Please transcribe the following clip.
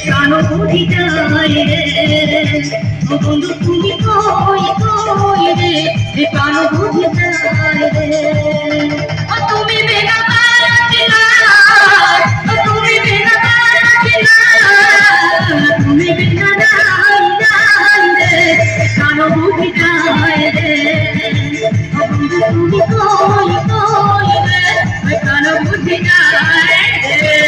প্রাণ বুঝি যায় রে ও বন্ধু তুমি কই কই রে প্রাণ বুঝি যায় রে ও তুমি বিনা পারছি না ও তুমি বিনা পারছি না তুমি বিনা নাই নাই রে প্রাণ বুঝি যায় রে ও বন্ধু তুমি কই কই রে প্রাণ বুঝি যায় রে